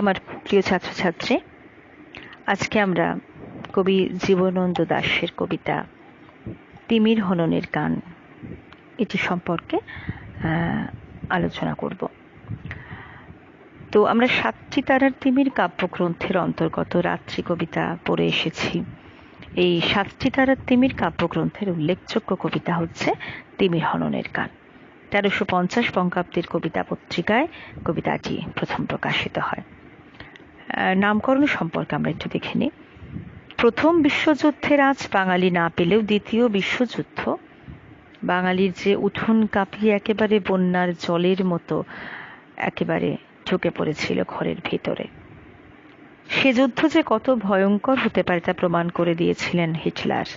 আমার প্রিয় ছাত্রছাত্রী, আজকে আমরা কবি জীবনানন্দ দাশের কবিতা তিমির হননের গান এটি সম্পর্কে আলোচনা করব। তো আমরা সাতটি তারার তিমির কাব্যগ্রন্থের অন্তর্গত রাত্রি কবিতা পড়ে এসেছি। এই সাতটি তারার তিমির কাব্যগ্রন্থের উল্লেখযোগ্য কবিতা হচ্ছে তিমির হননের গান। 1350 বঙ্গাব্দের কবিতা পত্রিকায় কবিতাটি প্রথম প্রকাশিত হয়। নামকরণ সম্পর্কে আমরা একটু দেখে নিই। প্রথম বিশ্বযুদ্ধের আজ বাঙালি না পেলেও দ্বিতীয় বিশ্বযুদ্ধ বাঙালির যে উঠোন কাঁপিয়ে একেবারে বন্যার জলের মতো একেবারে ঢুকে পড়েছিল ঘরের ভেতরে। সে যুদ্ধ যে কত ভয়ঙ্কর হতে পারে তা প্রমাণ করে দিয়েছিলেন হিটলার।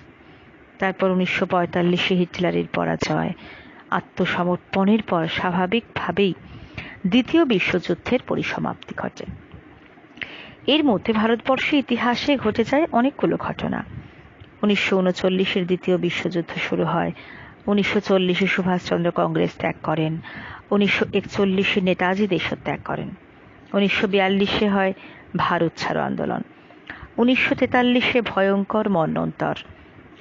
তারপর 1945 হিটলারের পরাজয়, আত্মসমর্পণের পর স্বাভাবিকভাবেই দ্বিতীয় বিশ্বযুদ্ধের পরিসমাপ্তি ঘটে। এর মধ্যে ভারতবর্ষের ইতিহাসে ঘটে যায় অনেকগুলো ঘটনা। 1939 দ্বিতীয় বিশ্বযুদ্ধ শুরু হয়। 1940 সুভাষচন্দ্র কংগ্রেস ত্যাগ করেন। 1941 নেতাজি দেশত্যাগ করেন। 1942 হয় ভারত ছাড়ো আন্দোলন। 1943 ভয়ঙ্কর মন্বন্তর।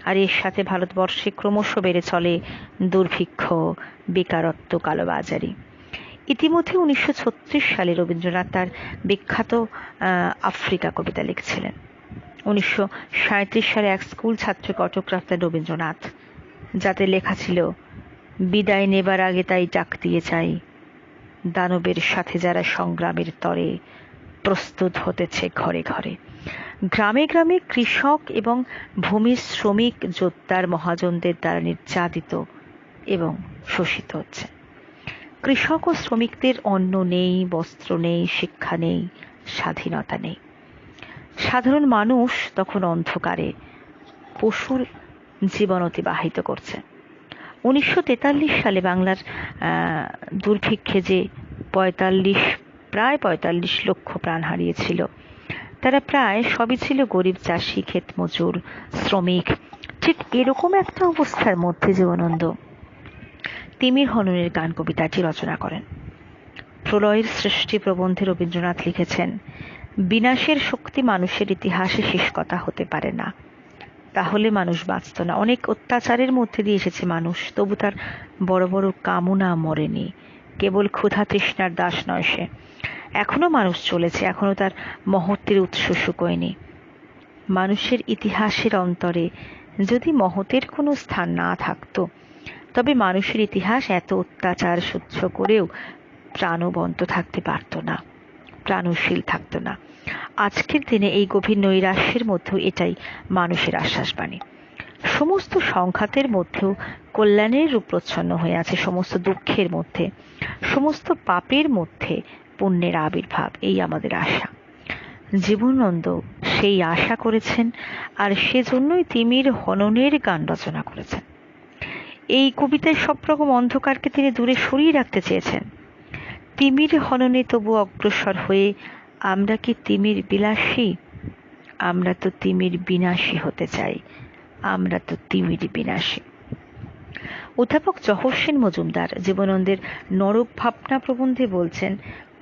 আর এর সাথে ভারতবর্ষে ক্রমশ বেড়ে চলে দুর্ভিক্ষ, বেকারত্ব, কালোবাজারি। ইতিমধ্যে 1936 সালে রবীন্দ্রনাথ তার বিখ্যাত আফ্রিকা কবিতা লিখছিলেন। 1937 সালে এক স্কুল ছাত্রকে অটোগ্রাফ দেন রবীন্দ্রনাথ, যাতে লেখা ছিল, বিদায় নেবার আগে তাই ডাক দিয়ে চাই, দানবের সাথে যারা সংগ্রামের তরে প্রস্তুত হতেছে ঘরে ঘরে। গ্রামে গ্রামে কৃষক এবং ভূমি শ্রমিক যোদ্ধার মহাজনদের দ্বারা নির্যাতিত এবং শোষিত হচ্ছে। কৃষক ও শ্রমিকদের অন্ন নেই, বস্ত্র নেই, শিক্ষা নেই, স্বাধীনতা নেই। সাধারণ মানুষ তখন অন্ধকারে পশুর জীবন অতিবাহিত করছে। 1943 সালে বাংলার দুর্ভিক্ষে যে প্রায় 45 লক্ষ প্রাণ হারিয়েছিল, তারা প্রায় সবই ছিল গরিব চাষি, ক্ষেত মজুর, শ্রমিক। ঠিক এরকম একটা অবস্থার মধ্যে জীবনানন্দ তিমির হননের গান কবিতাটি রচনা করেন। প্রলয়ের সৃষ্টি প্রবন্ধে রবীন্দ্রনাথ লিখেছেন, বিনাশের শক্তি মানুষের ইতিহাসে শেষ কথা হতে পারে না, তাহলে মানুষ বাঁচত না। অনেক অত্যাচারের মধ্যে দিয়ে এসেছে মানুষ, তবু তার বড় বড় কামনা মরেনি। কেবল ক্ষুধা তৃষ্ণার দাস নয় সে। এখনো মানুষ চলেছে, এখনো তার মহত্বের উৎস শুকোয়নি। মানুষের ইতিহাসের অন্তরে যদি মহতের কোনো স্থান না থাকতো, তবে মানুষের ইতিহাস এত অত্যাচার সহ্য করেও প্রাণবন্ত থাকতে পারত না, প্রাণশীল থাকত না। আজকের দিনে এই গভীর নৈরাশ্যের মধ্যেও এটাই মানুষের আশ্বাসবাণী। সমস্ত সংঘাতের মধ্যেও কল্যাণের রূপ প্রচ্ছন্ন হয়ে আছে, সমস্ত দুঃখের মধ্যে, সমস্ত পাপের মধ্যে পুণ্যের আবির্ভাব, এই আমাদের আশা। জীবনানন্দ সেই আশা করেছেন, আর সেজন্যই তিমির হননের গান রচনা করেছেন। এই কবিতায় সব রকম অন্ধকারকে তিনি দূরে সরিয়ে রাখতে চেয়েছেন। তিমির হননে তবু অগ্রসর হয়ে আমরা কি তিমির বিলাসী? আমরা তো তিমির বিনাশী হতে চাই, আমরা তো তিমির বিনাশী। অধ্যাপক জহর সেন মজুমদার জীবনানন্দের নরক ভাবনা প্রবন্ধে বলছেন,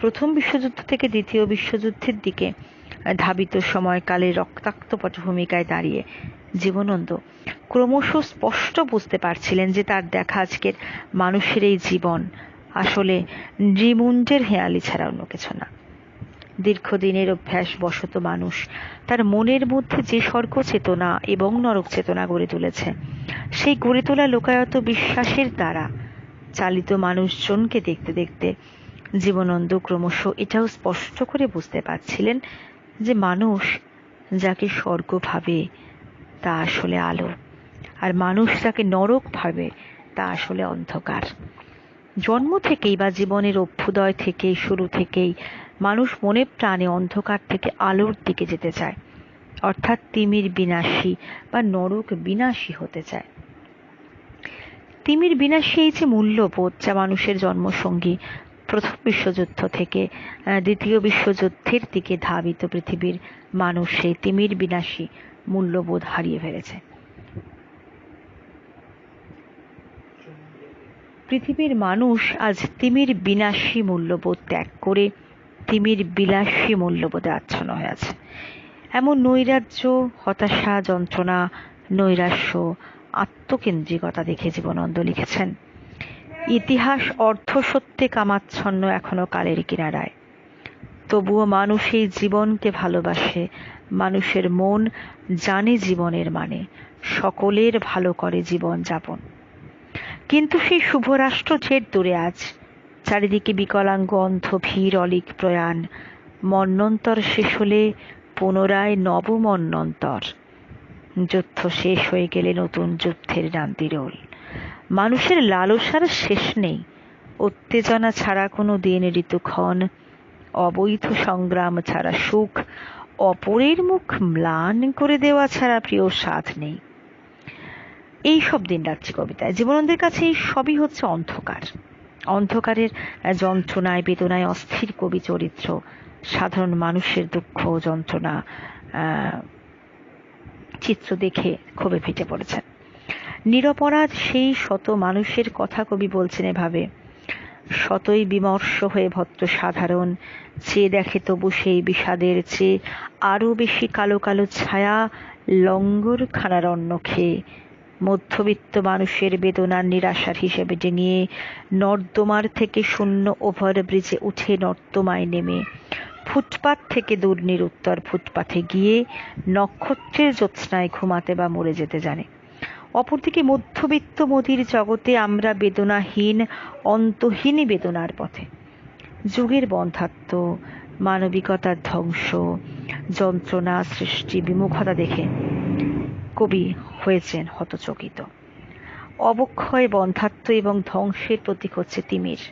প্রথম বিশ্বযুদ্ধ থেকে দ্বিতীয় বিশ্বযুদ্ধের দিকে ধাবিত সময়কালে রক্তাক্ত পটভূমিকায় দাঁড়িয়ে জীবনানন্দ ক্রমশ স্পষ্ট বুঝতে পারছিলেন যে তার দেখা আজকের মানুষের এই জীবন আসলে নৃমুণ্ডের হেঁয়ালি ছাড়া অন্য কিছু না। দীর্ঘদিনের অভ্যাস বশত মানুষ তার মনের মধ্যে যে স্বর্গ চেতনা এবং নরক চেতনা গড়ে তুলেছে, সেই গড়ে তোলা লোকায়ত বিশ্বাসের দ্বারা চালিত মানুষজনকে দেখতে দেখতে জীবনানন্দ ক্রমশ এটাও স্পষ্ট করে বুঝতে পারছিলেন যে মানুষ যাকে স্বর্গ ভাবে তা আসলে আলো, আর মানুষ যাকে নরক ভাবে তা আসলে অন্ধকার। জন্ম থেকেই বা জীবনের অভ্যুদয় থেকেই, শুরু থেকেই মানুষ মনে প্রাণে অন্ধকার থেকে আলোর দিকে যেতে চায়, অর্থাৎ তিমির বিনাশী বা নরক বিনাশী হতে চায়। তিমির বিনাশী এই যে মূল্যবোধ, যা মানুষের জন্মসঙ্গী, প্রথম বিশ্বযুদ্ধ থেকে দ্বিতীয় বিশ্বযুদ্ধের দিকে ধাবিত পৃথিবীর মানুষ সেই তিমির বিনাশী মূল্যবোধ হারিয়ে ফেলেছে। পৃথিবীর মানুষ আজ তিমির বিনাশী মূল্যবোধ ত্যাগ করে তিমির বিলাসী মূল্যবোধে আচ্ছন্ন হয়ে আছে। এমন নৈরাজ্য, হতাশা, যন্ত্রণা, নৈরাশ্য, আত্মকেন্দ্রিকতা দেখে জীবনানন্দ লিখেছেন, ইতিহাস অর্ধসত্যে কামাচ্ছন্ন এখনো কালের কিনারায়, তবুও মানুষ এই জীবনকে ভালোবাসে, মানুষের মন জানে জীবনের মানে, সকলের ভালো করে জীবন যাপন। কিন্তু সেই শুভরাষ্ট্র ছেড় দূরে আজ, চারিদিকে বিকলাঙ্গ অন্ধ ভিড়, অলিক প্রয়াণ, মন্বন্তর শেষ হলে পুনরায় নবমন্বন্তর, যুদ্ধ শেষ হয়ে গেলে নতুন যুদ্ধের নান্দিরোল। মানুষের লালসার শেষ নেই, উত্তেজনা ছাড়া কোনো দিন ঋতুক্ষণ, অবৈধ সংগ্রাম ছাড়া সুখ, অপরের মুখ ম্লান করে দেওয়া ছাড়া প্রিয় স্বাদ নেই। এই সব দিন রাত্রি কবিতায় জীবনানন্দের কাছে এই সবই হচ্ছে অন্ধকার। অন্ধকারের যন্ত্রণায় বেদনায় অস্থির কবি চরিত্র, সাধারণ মানুষের দুঃখ যন্ত্রণা চিত্র দেখে ক্ষোভে ফেটে পড়েছেন। নিরপরাধ সেই শত মানুষের কথা কবি বলছেন এভাবে, শতই বিমর্ষ হয়ে ভদ্র সাধারণ, চেয়ে দেখে তবু সেই বিষাদের চেয়ে আরো বেশি কালো কালো ছায়া লঙ্গর খানার অন্ন খেয়ে, মধ্যবিত্ত মানুষের বেদনার নিরাশার হিসেবে ডিঙিয়ে নর্দমার থেকে শূন্য ওভারব্রিজে উঠে নর্দমায় নেমে ফুটপাত থেকে দূর নিরুত্তর ফুটপাথে গিয়ে নক্ষত্রের জ্যোৎস্নায় ঘুমাতে বা মরে যেতে জানে। অপরদিকে মধ্যবিত্ত মদির জগতে আমরা বেদনাহীন, অন্তহীন বেদনার পথে। যুগের বন্ধাত্ম, মানবিকতার ধ্বংস, যন্ত্রণা, সৃষ্টি বিমুখতা দেখে কবি হয়েছেন হতচকিত। অবক্ষয়, বন্ধাত্ম এবং ধ্বংসের প্রতীক হচ্ছে তিমির।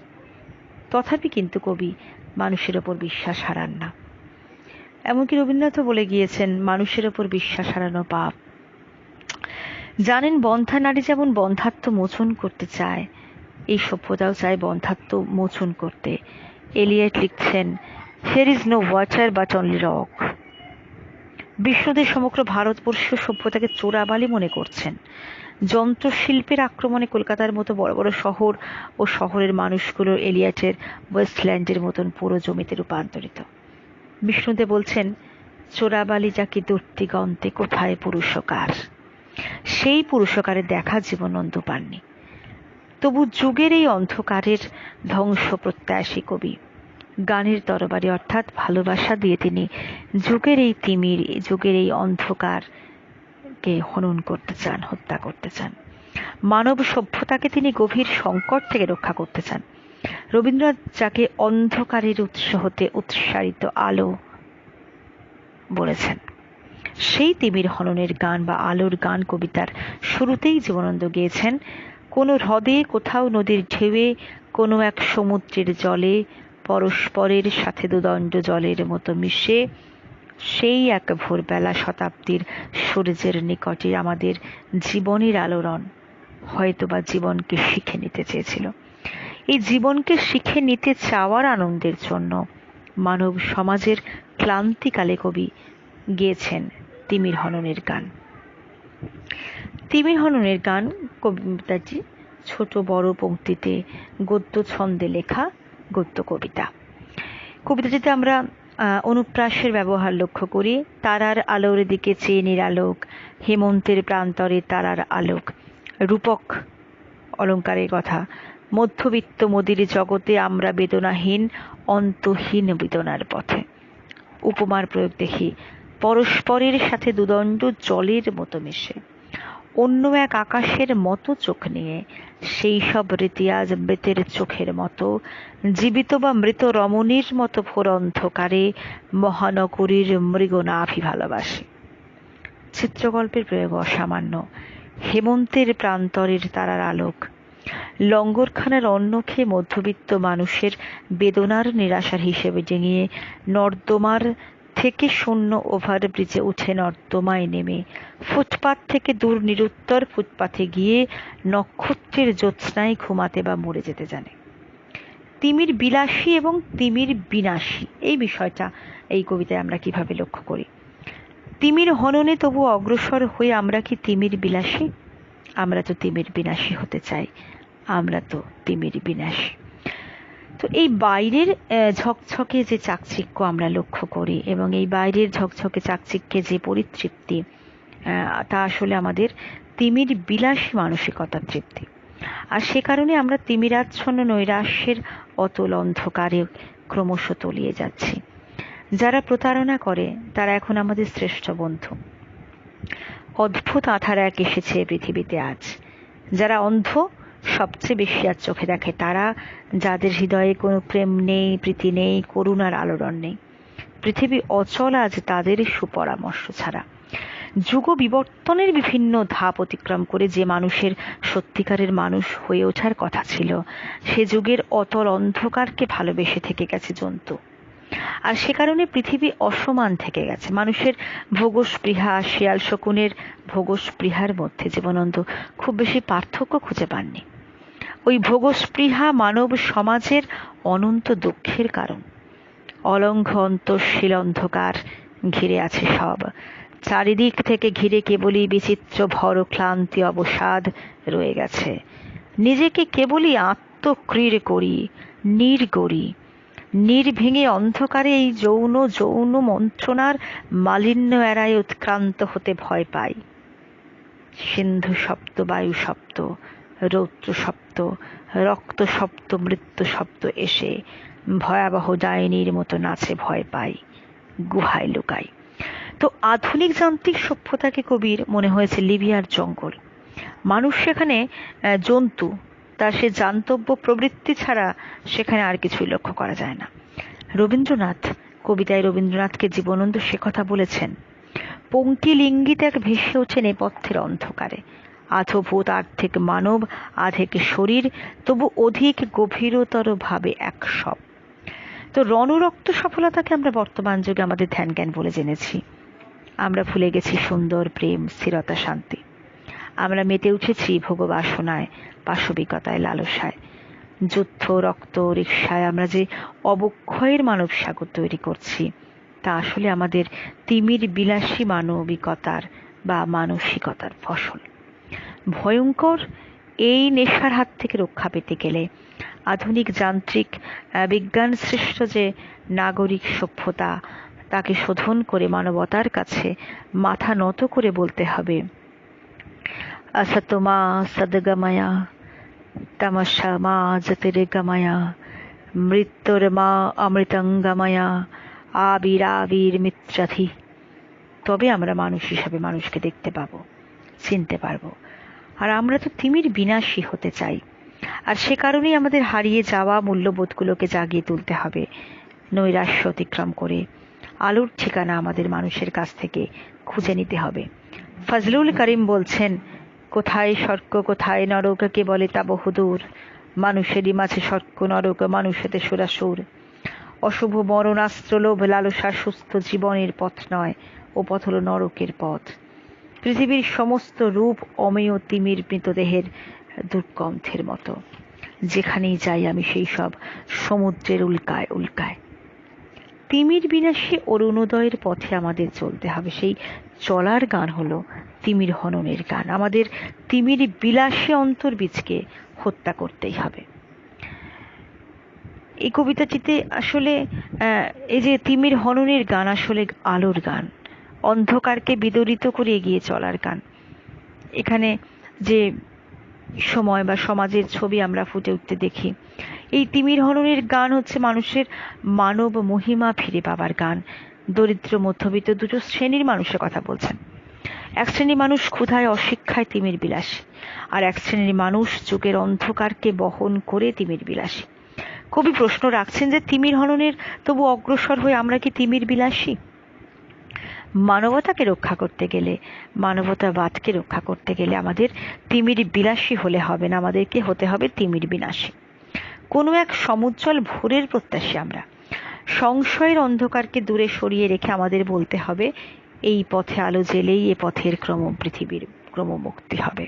তথাপি কিন্তু কবি মানুষের ওপর বিশ্বাস হারান না। এমনকি রবীন্দ্রনাথও বলে গিয়েছেন, মানুষের ওপর বিশ্বাস হারানো পাপ। জানেন, বন্ধ্যা নারী যেমন বন্ধাত্ম মোচন করতে চায়, এই সভ্যতাও চায় বন্ধাত্ম মোচন করতে। এলিয়ট লিখছেন, here is no water but only rock। Vishnudev সমগ্র ভারতবর্ষ সভ্যতাকে চোরাবালি মনে করছেন। যন্ত্রশিল্পের আক্রমণে কলকাতার মতো বড় বড় শহর ও শহরের মানুষগুলো এলিয়টের ওয়েস্টল্যান্ডের মতন পুরো জমিতে রূপান্তরিত। বিষ্ণুদেব বলছেন, চোরাবালি যাকে দূরদিগন্তে কোথায় পুরুষকার। সেই পুরুষকারের দেখা জীবনানন্দ পাননি। তবু যুগের এই অন্ধকারের ধ্বংস প্রত্যাশী কবি গানের তরবারি অর্থাৎ ভালোবাসা দিয়ে তিনি যুগের এই তিমির, যুগের এই অন্ধকারকে হনন করতে চান, হত্যা করতে চান। মানব সভ্যতাকে তিনি গভীর সংকট থেকে রক্ষা করতে চান। রবীন্দ্রনাথ যাকে অন্ধকারের উৎস হতে উৎসারিত আলো বলেছেন, সেই তিমির হননের গান বা আলোর গান কবিতার শুরুতেই জীবনানন্দ গেয়েছেন, কোনো হ্রদে, কোথাও নদীর ঢেউয়ে, কোনো এক সমুদ্রের জলে পরস্পরের সাথে দুদণ্ড জলের মতো মিশে সেই এক ভোরবেলা শতাব্দীর সূর্যের নিকটে আমাদের জীবনের আলোড়ন হয়তোবা জীবনকে শিখে নিতে চেয়েছিল। এই জীবনকে শিখে নিতে চাওয়ার আনন্দের জন্য মানব সমাজের ক্লান্তিকালে কবি গেয়েছেন তিমির হননের গান। তিমির হননের গান কবিতাটি ছোট বড় পংক্তিতে গদ্য ছন্দে লেখা গদ্য কবিতা। কবিতাটিতে আমরা অনুপ্রাসের ব্যবহার লক্ষ্য করি। তারার আলোর দিকে চেয়ে নিরালোক, হেমন্তের প্রান্তরে তারার আলোক, রূপক অলঙ্কারের কথা, মধ্যবিত্ত মদির জগতে আমরা বেদনাহীন, অন্তহীন বেদনার পথে। উপমার প্রয়োগ দেখি, পরস্পরের সাথে দুদণ্ড জলের মতো মিশে, অন্য এক আকাশের মতো চোখ নিয়ে, সেই সব রীতি আজ মৃতের চোখের মতো, জীবিত বা মৃত রমণীর মতো ভোর অন্ধকারে মহানগরীর মৃগনাভি ভালোবাসে। চিত্রকল্পের প্রয়োগ অসামান্য। হেমন্তের প্রান্তরের তারার আলোক, লঙ্গরখানার অন্ন খেয়ে মধ্যবিত্ত মানুষের বেদনার নিরাশার হিসেবে ডিঙিয়ে নর্দমার থেকে শূন্য ওভারব্রিজে উঠে নর্দমায় নেমে ফুটপাত থেকে দূর নিরুত্তর ফুটপাথে গিয়ে নক্ষত্রের জ্যোৎস্নায় ঘুমাতে বা মরে যেতে জানে। তিমির বিলাসী এবং তিমির বিনাশী, এই বিষয়টা এই কবিতায় আমরা কিভাবে লক্ষ্য করি। তিমির হননে তবু অগ্রসর হয়ে আমরা কি তিমির বিলাসী? আমরা তো তিমির বিনাশী হতে চাই, আমরা তো তিমির বিনাশী। তো তো এই বাইরের ঝকঝকে যে চাকচিক্য আমরা লক্ষ্য করি এবং এই বাইরের ঝকঝকে চাকচিক্যে যে পরিতৃপ্তি, তা আসলে আমাদের তিমির বিলাসী মানসিকতার তৃপ্তি। আর সে কারণে আমরা তিমিরাচ্ছন্ন নৈরাশ্যের অতল অন্ধকারে ক্রমশ তলিয়ে যাচ্ছি। যারা প্রতারণা করে তারা এখন আমাদের শ্রেষ্ঠ বন্ধু। অদ্ভুত আধার এক এসেছে পৃথিবীতে আজ। যারা অন্ধ সবচেয়ে বেশি আর চোখে দেখে তারা, যাদের হৃদয়ে কোনো প্রেম নেই, প্রীতি নেই, করুণার আলোড়ন নেই। পৃথিবী অচল আজ তাদের সুপরামর্শ ছাড়া। যুগ বিবর্তনের বিভিন্ন ধাপ অতিক্রম করে যে মানুষের সত্যিকারের মানুষ হয়ে ওঠার কথা ছিল, সে যুগের অতল অন্ধকারকে ভালোবেসে থেকে গেছে জন্তু। আর সে কারণে পৃথিবী অসমান থেকে গেছে। মানুষের ভোগস্পৃহা, শিয়াল শকুনের ভোগস্পৃহার মধ্যে জীবনানন্দ খুব বেশি পার্থক্য খুঁজে পাননি। ওই ভোগস্পৃহা মানব সমাজের অনন্ত দুঃখের কারণ। অলঙ্ঘ অন্তঃশীল অন্ধকার ঘিরে আছে সব। চারিদিক থেকে ঘিরে কেবলই বিচিত্র ভর ক্লান্তি অবসাদ রয়ে গেছে। নিজেকে কেবলই আত্মক্রীড় করি, নির্গড়ি। নির্ভেঙে অন্ধকারে এই যৌন যৌন মন্ত্রণার মালিন্য এড়ায় উৎক্রান্ত হতে ভয় পাই। সিন্ধু শব্দ, বায়ু শব্দ, রৌদ্র শব্দ, রক্ত শব্দ, মৃত্যু শব্দ এসে ভয়াবহ ডাইনির মতো নাচে ভয় পাই, গুহায় লুকাই। তো আধুনিক যান্ত্রিক সভ্যতাকে কবির মনে হয়েছে লিবিয়ার জঙ্গল। মানুষ সেখানে জন্তু, তার সে জান্তব্য প্রবৃত্তি ছাড়া সেখানে আর কিছুই লক্ষ্য করা যায় না। রবীন্দ্রনাথ কবিতায় রবীন্দ্রনাথকে জীবনানন্দ সে কথা বলেছেন। পঙ্কিল লিঙ্গিত এক ভেসে ওঠে নেপথ্যের অন্ধকারে। আধভূত আর্ধেক মানব, আধেক শরীর, তবু অধিক গভীরতর ভাবে এক সব। তো রণরক্ত সফলতাকে আমরা বর্তমান যুগে আমাদের ধ্যান জ্ঞান বলে জেনেছি। আমরা ভুলে গেছি সুন্দর প্রেম, স্থিরতা, শান্তি। আমরা মেতে উঠেছি ভোগবাসনায়, পাশবিকতায়, লালসায়। যুদ্ধ, রক্ত, রিকশায় আমরা যে অবক্ষয়ের মানব সাগর তৈরি করছি, তা আসলে আমাদের তিমির বিলাসী মানবিকতার বা মানসিকতার ফসল। ভয়ঙ্কর এই নেশার হাত থেকে রক্ষা পেতে গেলে আধুনিক যান্ত্রিক বিজ্ঞান সৃষ্ট যে নাগরিক সভ্যতা, তাকে শোধন করে মানবতার কাছে মাথা নত করে বলতে হবে, असतमा सद्गमया तमसा मा ज्योतिर्गमया মৃত্যুর্মা অমৃতঙ্গময়া আবিরাবির মিত্রাধি। তবে আমরা মানুষ হিসাবে মানুষকে দেখতে পাবো, চিনতে পারবো। আর আমরা তো তিমির বিনাশী হতে চাই। আর সে কারণেই আমাদের হারিয়ে যাওয়া মূল্যবোধগুলোকে জাগিয়ে তুলতে হবে। নৈরাশ্য অতিক্রম করে আলোর ঠিকানা আমাদের মানুষের কাছ থেকে খুঁজে নিতে হবে। ফজলুল করিম বলছেন, কোথায় স্বর্গ কোথায় নরক, কে বলে তা বহুদূর। মানুষেরই মাঝে স্বর্গ নরক, মানুষেতে সুরাসুর। অশুভ মরণাস্ত্র, লোভ লালসা সুস্থ জীবনের পথ নয়, ও পথ হল নরকের পথ। পৃথিবীর সমস্ত রূপ অমেয় তিমির মৃতদেহের দুর্গন্ধের মতো। যেখানেই যাই আমি সেই সব সমুদ্রের উল্কায় উল্কায়। তিমির বিনাশী অরুণোদয়ের পথে আমাদের চলতে হবে। সেই চলার গান হলো তিমির হননের গান। আমাদের তিমির বিলাসী অন্তর্বীজকে হত্যা করতেই হবে। এই কবিতাটিতে আসলে এই যে তিমির হননের গান আসলে আলোর গান, অন্ধকারকে বিদরিত করে এগিয়ে চলার গান। এখানে যে সময় বা সমাজের ছবি আমরা ফুটে উঠতে দেখি, এই তিমির হননের গান হচ্ছে মানুষের মানব মহিমা ফিরে পাবার গান। দরিদ্র মধ্যবিত্ত দুটো শ্রেণীর মানুষের কথা বলছেন। এক শ্রেণীর মানুষ ক্ষুধায় অশিক্ষায় তিমির বিলাসী, আর এক শ্রেণীর মানুষ যুগের অন্ধকারকে বহন করে তিমির বিলাসী। কবি প্রশ্ন রাখছেন যে তিমির হননের তবু অগ্রসর হয়ে আমরা কি তিমির বিলাসী? মানবতাকে রক্ষা করতে গেলে, মানবতাবাদকে রক্ষা করতে গেলে আমাদের তিমির বিলাসী হলে হবে না, আমাদেরকে হতে হবে তিমির বিনাশী। কোনো এক সমুজ্জ্বল ভোরের প্রত্যাশী আমরা। সংশয়ের অন্ধকারকে দূরে সরিয়ে রেখে আমাদের বলতে হবে, এই পথে আলো জেলেই এ পথের পৃথিবীর ক্রমমুক্তি হবে।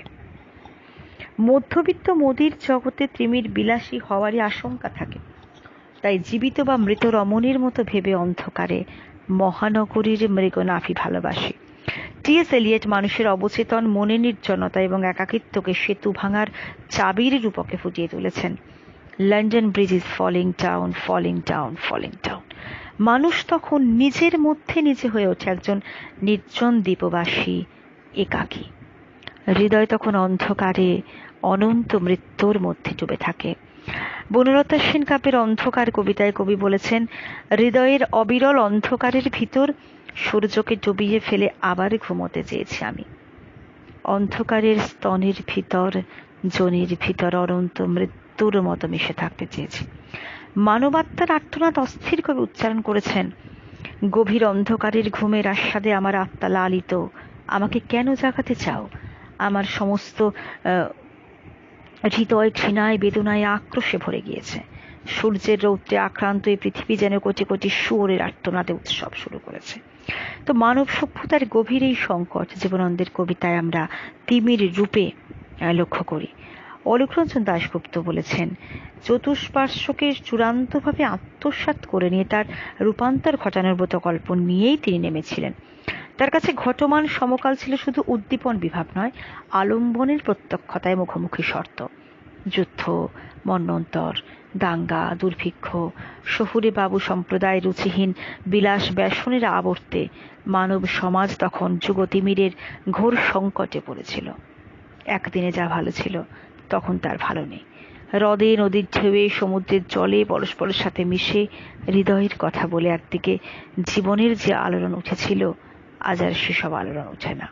মধ্যবিত্ত মোদির জগতে তিমির বিলাসী হওয়ারই আশঙ্কা থাকে। তাই জীবিত বা মৃত রমণীর মতো ভেবে অন্ধকারে মহানগরীর মৃগনাভি ভালোবাসে। টি.এস. এলিয়ট মানুষের অবচেতন মনে নির্জনতা এবং একাকিত্বকে সেতু ভাঙার চাবির রূপকে ফুটিয়ে তুলেছেন। London bridge is falling down, falling down, falling down. মানুষ তখন নিজের মধ্যে নিজে হয়ে ওঠে একজন নির্জন দ্বীপবাসী, একাকী। হৃদয় তখন অন্ধকারে অনন্ত মৃত্যুর মধ্যে ডুবে থাকে। বনলতা সেন কাব্যের অন্ধকার কবিতায় কবি বলেছেন, হৃদয়ের অবিরল অন্ধকারের ভিতর সূর্যকে ডুবিয়ে ফেলে আবার ঘুমোতে চেয়েছি আমি। অন্ধকারের স্তনের ভিতর, যোনির ভিতর অনন্ত মৃত্যুর মতো মিশে থাকতে চেয়েছি। মানবাত্মার আর্তনাদ অস্থির করে উচ্চারণ করেছেন, গভীর অন্ধকারের ঘুমের আস্বাদে আমার আত্মা লালিত, আমাকে কেন জাগাতে চাও? আমার সমস্ত হৃদয় ঘৃণায়, বেদনায়, আক্রোশে ভরে গিয়েছে। সূর্যের রৌদ্রে আক্রান্ত এই পৃথিবী যেন কোটি কোটি শুয়োরের আর্তনাদে উৎসব শুরু করেছে। তো মানব সভ্যতার গভীর এই সংকট জীবনানন্দের কবিতায় আমরা তিমির রূপে লক্ষ্য করি। অলোকরঞ্জন দাশগুপ্ত বলেছেন, চতুষ্পার্শ্বকে চূড়ান্তভাবে আত্মসাৎ করে নিয়ে তার রূপান্তর ঘটানোর ব্রতকল্প নিয়েই তিনি নেমেছিলেন। তার কাছে ঘটমান সমকাল ছিল শুধু উদ্দীপন বিভাব নয়, আলম্বনের প্রত্যক্ষতায় মুখোমুখি শর্ত। যুদ্ধ, মন্বন্তর, দাঙ্গা, দুর্ভিক্ষ, শহুরে বাবু সম্প্রদায় রুচিহীন বিলাস ব্যসনের আবর্তে মানব সমাজ তখন যুগতিমিরের ঘোর সংকটে পড়েছিল। একদিনে যা ভালো ছিল তখন তার ভালো নেই। হ্রদে, নদীর ঢেউয়ে, সমুদ্রের জলে পরস্পরের সাথে মিশে হৃদয়ের কথা বলে একদিকে জীবনের যে আলোড়ন উঠেছিল, আজ আর সেসব আলোড়ন ওঠে না।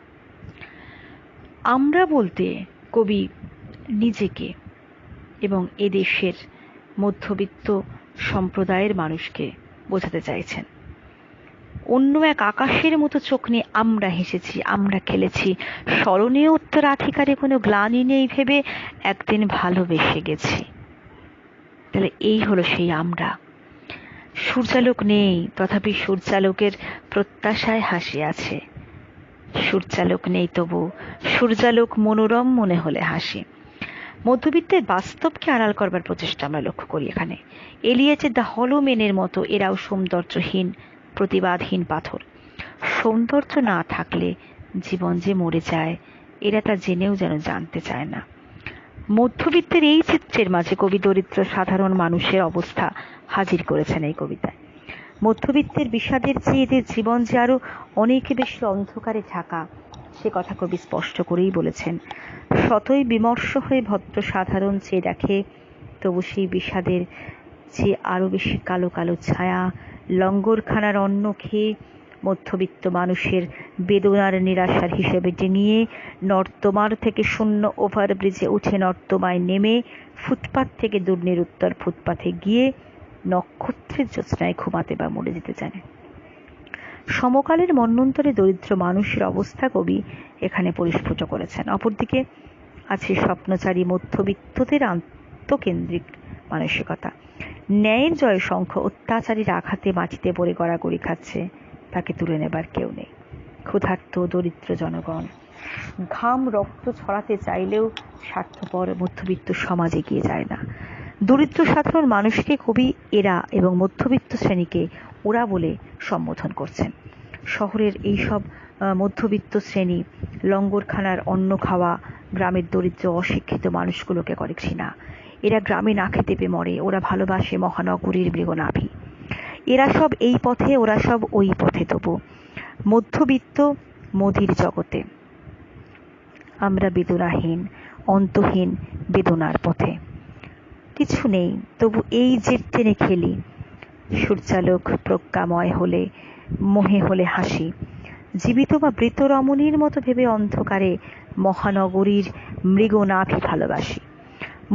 আমরা বলতে কবি নিজেকে এবং এদেশের মধ্যবিত্ত সম্প্রদায়ের মানুষকে বোঝাতে চাইছেন। অন্য এক আকাশের মতো চোখ নিয়ে আমরা হেসেছি, আমরা খেলেছি, স্মরণীয় উত্তরাধিকারে কোনো গ্লানি নেই ভেবে একদিন ভালোবেসে গেছি। তাহলে এই হলো সেই আমরা। সূর্যালোক নেই, তথাপি সূর্যালোকের প্রত্যাশায় হাসি আছে। সূর্যালোক নেই, তবু সূর্যালোক মনোরম মনে হলে হাসি। মধ্যবিত্তের বাস্তবকে আড়াল করবার প্রচেষ্টা আমরা লক্ষ্য করি এখানে। এলিয়েটের দ্য হলো মেনের মতো এরাও সৌন্দর্যহীন, প্রতিবাদহীন পাথর। সৌন্দর্য না থাকলে জীবন যে মরে যায়, এরা তা জেনেও যেন জানতে চায় না। মধ্যবিত্তের এই চিত্রের মাঝে কবি দরিদ্র সাধারণ মানুষের অবস্থা হাজির করেছেন এই কবিতায়। মধ্যবিত্তের বিষাদের চেয়ে এদের জীবন যে আরো অনেক বেশি অন্ধকারে ঢাকা, সে কথা কবি স্পষ্ট করেই বলেছেন। শতই বিমর্ষ হয়ে ভদ্র সাধারণ চেয়ে দেখে, তবু সেই বিষাদের যে আরো বেশি কালো কালো ছায়া লঙ্গরখানার অন্ন খেয়ে মধ্যবিত্ত মানুষের বেদনার নিরাশার হিসেবে নিয়ে নর্দমার থেকে শূন্য ওভারব্রিজে উঠে নর্দমায় নেমে ফুটপাত থেকে দুর্নির উত্তর ফুটপাথে গিয়ে নক্ষত্রের জ্যোৎস্নায় ঘুমাতে বা মরে যেতে জানে। সমকালের মন্বন্তরে দরিদ্র মানুষের অবস্থা কবি এখানে পরিস্ফুট করেছেন। অপরদিকে আছে স্বপ্নচারী মধ্যবিত্তদের আত্মকেন্দ্রিক মানসিকতা। ন্যায়ের জয় শঙ্খ অত্যাচারীর আঘাতে মাটিতে পড়ে গড়াগড়ি খাচ্ছে, তাকে তুলে নেবার কেউ নেই। ক্ষুধার্ত দরিদ্র জনগণ ঘাম রক্ত ছড়াতে চাইলেও স্বার্থপর মধ্যবিত্ত সমাজ এগিয়ে যায় না। দরিদ্র সাধারণ মানুষকে কবি এরা এবং মধ্যবিত্ত শ্রেণীকে ওরা বলে সম্বোধন করছেন। শহরের এইসব মধ্যবিত্ত শ্রেণী লঙ্গরখানার অন্ন খাওয়া গ্রামের দরিদ্র অশিক্ষিত মানুষগুলোকে করে ঘৃণা। এরা গ্রামে না খেতে পেয়ে মরে, ওরা ভালোবাসে মহানগরীর মৃগনাভি। এরা সব এই পথে, ওরা সব ওই পথে। তবু মধ্যবিত্ত মদির জগতে আমরা বেদনাহীন, অন্তহীন বেদনার পথে। কিছু নেই, তবু এই জেদ টেনে খেলি। সূর্যালোক প্রজ্ঞাময় হলে, মোহে হলে হাসি। জীবিত বা মৃত রমণীর মতো ভেবে অন্ধকারে মহানগরীর মৃগনাভি ভালোবাসি।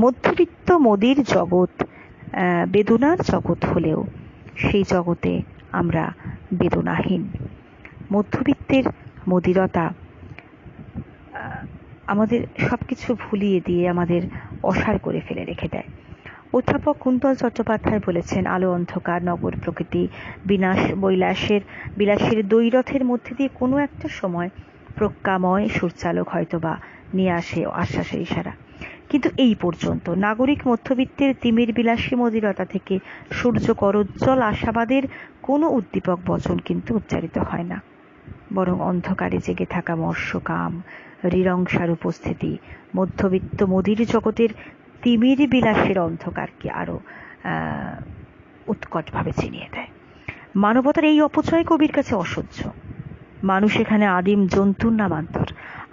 মধ্যবিত্ত মোদির জগৎ বেদনার জগৎ হলেও সেই জগতে আমরা বেদনাহীন। মধ্যবিত্তের মদিরতা আমাদের সবকিছু ভুলিয়ে দিয়ে আমাদের অসাড় করে ফেলে রেখে দেয়। অধ্যাপক কুন্তল চট্টোপাধ্যায় বলেছেন, আলো অন্ধকার, নগর প্রকৃতি, বিলাসের দৈরথের মধ্যে দিয়ে কোনো একটা সময় প্রজ্ঞাময় সূর্যালোক হয়তোবা নিয়ে আসে আশ্বাসের ইশারা। কিন্তু এই পর্যন্ত নাগরিক মধ্যবিত্তের তিমির বিলাসী মদিরতা থেকে সূর্য করোজ্জ্বল আশাবাদের কোনো উদ্দীপক বচন কিন্তু উচ্চারিত হয় না। বরং অন্ধকারে জেগে থাকা মর্ষকাম, হৃরংসার উপস্থিতি মধ্যবিত্ত মদির জগতের তিমির বিলাসের অন্ধকারকে আরো উৎকটভাবে চিনিয়ে দেয়। মানবতার এই অপচয় কবির কাছে অসহ্য। মানুষ এখানে আদিম জন্তুর নামান্তর।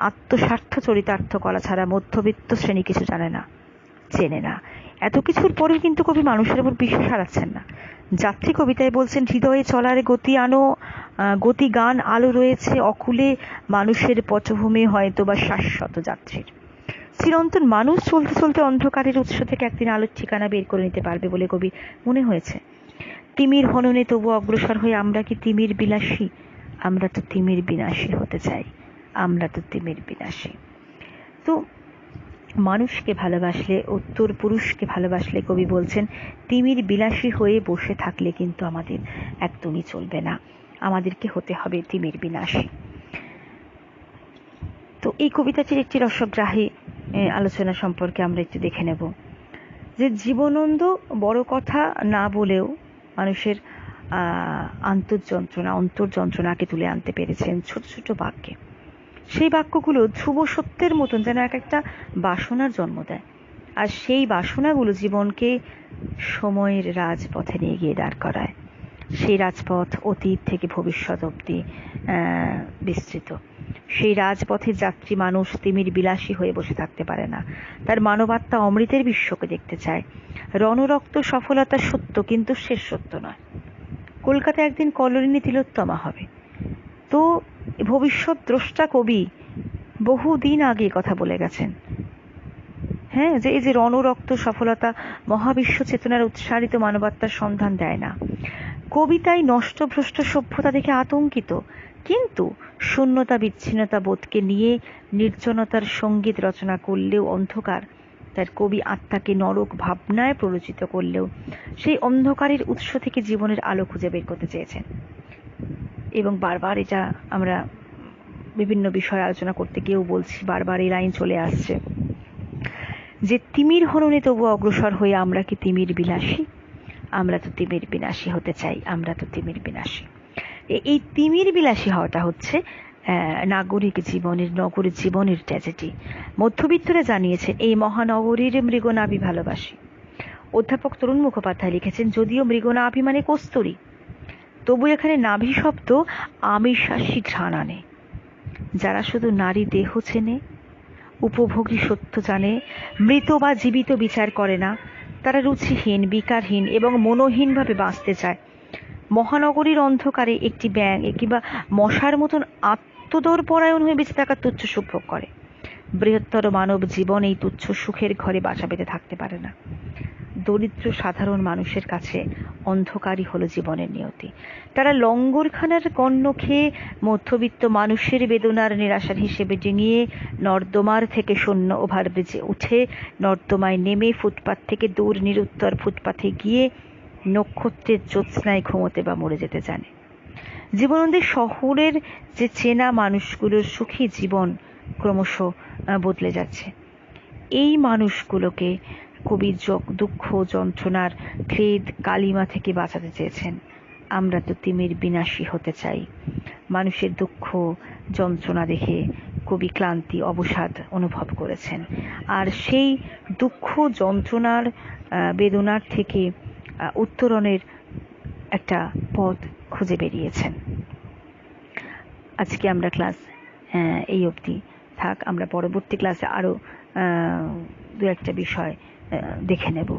আত্মস্বার্থ চরিতার্থ করা ছাড়া মধ্যবিত্ত শ্রেণী কিছু চেনে না। এত কিছুর পরেও কিন্তু কবি মানুষের উপর বিশ্বাস হারাচ্ছেন না। যাত্রী কবিতায় বলছেন, হৃদয়ে চলার গতি গান আলো রয়েছে অকুলে, মানুষের পটভূমি হয়তো বা শাশ্বত যাত্রীর। চিরন্তন মানুষ চলতে চলতে অন্ধকারের উৎস থেকে একদিন আলোর ঠিকানা বের করে নিতে পারবে বলে কবি মনে হয়েছে। তিমির হননে তবু অগ্রসর হয়ে আমরা কি তিমির বিলাসী? আমরা তো তিমির বিনাশী হতে চাই, আমরা তো তিমির বিনাশী। তো মানুষকে ভালোবাসলে, উত্তর পুরুষকে ভালোবাসলে কবি বলছেন, তিমির বিলাসী হয়ে বসে থাকলে কিন্তু আমাদের একদমই চলবে না, আমাদেরকে হতে হবে তিমির বিনাশী। তো এই কবিতাটির একটি রসগ্রাহী আলোচনা সম্পর্কে আমরা একটু দেখে নেব। যে জীবনানন্দ বড় কথা না বলেও মানুষের অন্তর্যন্ত্রণাকে তুলে আনতে পেরেছেন ছোট ছোট বাক্যে। সেই বাক্যগুলো ধ্রুব সত্যের মতন যেন এক একটা বাসনার জন্ম দেয়, আর সেই বাসনাগুলো জীবনকে সময়ের রাজপথে নিয়ে গিয়ে দাঁড় করায়। সেই রাজপথ অতীত থেকে ভবিষ্যৎ অবধি বিস্তৃত। সেই রাজপথের যাত্রী মানুষ তিমির বিলাসী হয়ে বসে থাকতে পারে না। তার মানবাত্মা অমৃতের বিশ্বকে দেখতে চায়। রণরক্ত সফলতা সত্য, কিন্তু শেষ সত্য নয়। কলকাতা একদিন কলোনি তিলোত্তমা হবে। তো ভবিষ্যৎ দ্রষ্টা কবি বহুদিন আগে কথা বলে গেছেন। হ্যাঁ, যে এই যে রণরক্ত সফলতা মহাবিশ্ব চেতনার উৎসারিত মানবাত্মার সন্ধান দেয় না। কবিতায় নষ্টভ্রষ্ট সভ্যতা দেখে আতঙ্কিত, কিন্তু শূন্যতা বিচ্ছিন্নতা বোধকে নিয়ে নির্জনতার সঙ্গীত রচনা করলেও অন্ধকার তার কবি আত্মাকে নরক ভাবনায় প্ররোচিত করলেও সেই অন্ধকারের উৎস থেকে জীবনের আলো খুঁজে বের করতে চেয়েছেন। এবং বারবার এটা আমরা বিভিন্ন বিষয় আলোচনা করতে গিয়েও বলছি, বারবার এই লাইন চলে আসছে যে তিমির হননে তবু অগ্রসর হয়ে আমরা কি তিমির বিলাসী? আমরা তো তিমির বিনাশী হতে চাই, আমরা তো তিমির বিনাশী। এই তিমির বিলাসী হওয়াটা হচ্ছে নগরের জীবনের ট্র্যাজেডি। মধ্যবিত্তরা জানিয়েছেন এই মহানগরীর মৃগনাভি ভালোবাসি। অধ্যাপক তরুণ মুখোপাধ্যায় লিখেছেন, যদিও মৃগনাভি মানে কস্তুরী, তবু এখানে নাভি শব্দ আমিষাসী ঘ্রাণ আনে। যারা শুধু নারী দেহ চেনে, উপভোগী সত্য জানে, মৃত বা জীবিত বিচার করে না, তারা রুচিহীন, বিকারহীন এবং মনোহীনভাবে বাঁচতে চায়। মহানগরীর অন্ধকারে একটি ব্যাঙ কিংবা মশার মতন আত্মদরপরায়ণ হয়ে বেঁচে থাকার তুচ্ছ সুখ ভোগ করে। বৃহত্তর মানব জীবন এই তুচ্ছ সুখের ঘরে বাসা বেঁধে থাকতে পারে না। দরিদ্র সাধারণ মানুষের কাছে অন্ধকারই হলো জীবনের নিয়তি। তারা লঙ্গরখানার কন্ন খেয়ে মধ্যবিত্ত মানুষের বেদনার নিরাশার হিসেবে ডিঙিয়ে নর্দমার থেকে শূন্য ওভারব্রিজে উঠে নর্দমায় নেমে ফুটপাত থেকে দূর নিরুত্তর ফুটপাথে গিয়ে নক্ষত্রের জ্যোৎস্নায় ঘুমোতে বা মরে যেতে জানে। জীবনানন্দের শহরের যে চেনা মানুষগুলোর সুখী জীবন ক্রমশ বদলে যাচ্ছে। এই মানুষগুলোকে কবি দুঃখ যন্ত্রণার ক্লেদ কালিমা থেকে বাঁচাতে চেয়েছেন। আমরা তো তিমির বিনাশী হতে চাই। মানুষের দুঃখ যন্ত্রণা দেখে কবি ক্লান্তি অবসাদ অনুভব করেছেন, আর সেই দুঃখ যন্ত্রণার বেদনার থেকে উত্তরণের একটা পথ খুঁজে বেরিয়েছেন। আজকে আমরা ক্লাস এই অবধি থাক। আমরা পরবর্তী ক্লাসে আরো দু একটা বিষয় দেখে নেব।